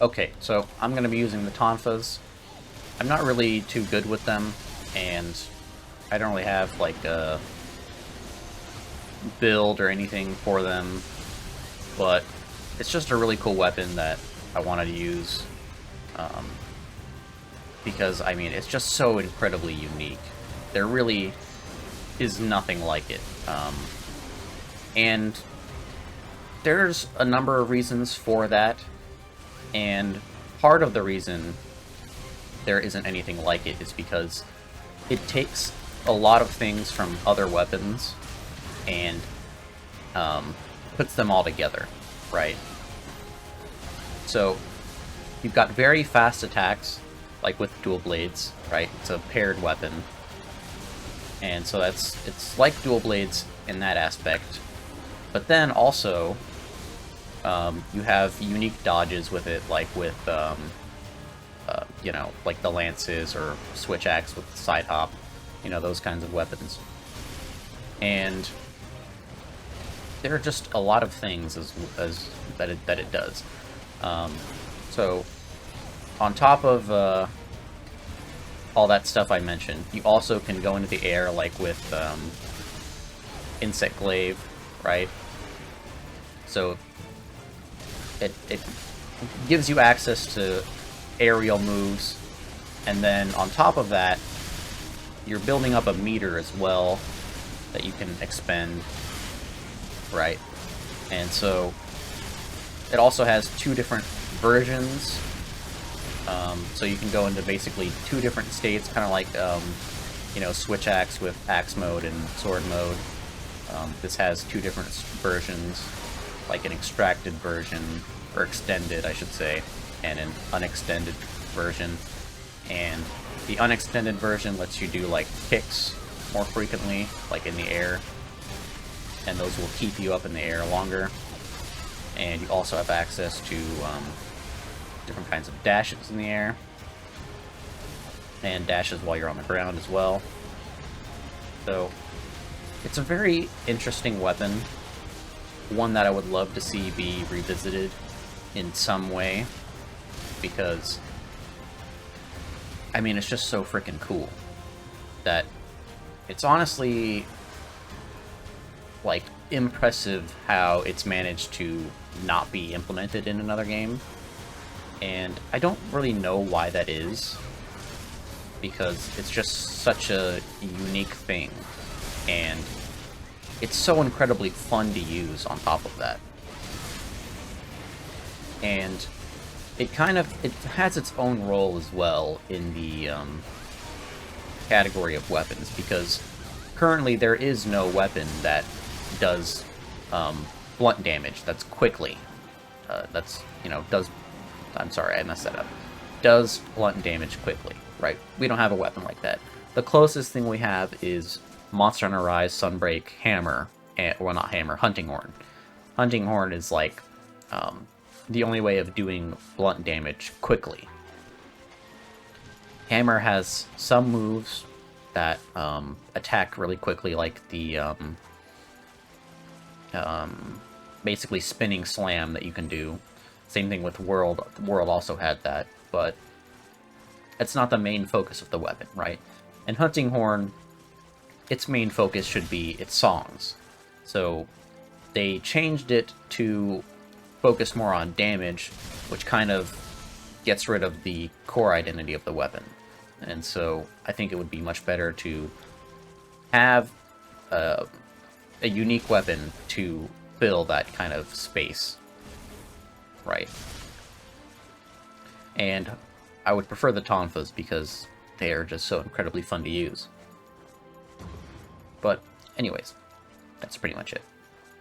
Okay, so I'm going to be using the Tonfas. I'm not really too good with them, and I don't really have, like, a build or anything for them, but it's just a really cool weapon that I wanted to use, um, because, I mean, it's just so incredibly unique. There really is nothing like it, and there's a number of reasons for that, and part of the reason there isn't anything like it is because it takes a lot of things from other weapons and puts them all together, right? So you've got very fast attacks, like with dual blades, right? It's a paired weapon, and so it's like dual blades in that aspect. But then also, you have unique dodges with it, like with you know, like the lances or switch axe with side hop, you know, those kinds of weapons. And there are just a lot of things as that it does. So on top of all that stuff I mentioned, you also can go into the air, like with Insect Glaive, right? So it gives you access to aerial moves, and then on top of that, you're building up a meter as well that you can expend, right? And so it also has two different versions, so you can go into basically two different states, kind of like you know, switch axe with axe mode and sword mode. This has two different versions, like an extracted version, or extended, I should say, and an unextended version. And the unextended version lets you do, like, kicks more frequently, like in the air, and those will keep you up in the air longer. And you also have access to different kinds of dashes in the air, and dashes while you're on the ground as well. So it's a very interesting weapon, one that I would love to see be revisited in some way, because, I mean, it's just so freaking cool that it's honestly, like, impressive how it's managed to not be implemented in another game. And I don't really know why that is, because it's just such a unique thing, and it's so incredibly fun to use on top of that. And it has its own role as well in the category of weapons, because currently there is no weapon that does blunt damage that's quickly. That's, you know, I'm sorry, I messed that up. Does blunt damage quickly, right? We don't have a weapon like that. The closest thing we have is Monster Hunter Rise Sunbreak Hammer, well, not Hammer, Hunting Horn. Hunting Horn is like the only way of doing blunt damage quickly. Hammer has some moves that attack really quickly, like the basically spinning slam that you can do. Same thing with World. World also had that, but it's not the main focus of the weapon, right? And Hunting Horn, its main focus should be its songs. So they changed it to focus more on damage, which kind of gets rid of the core identity of the weapon. And so I think it would be much better to have a unique weapon to fill that kind of space, right? And I would prefer the Tonfas because they are just so incredibly fun to use. But anyways, that's pretty much it.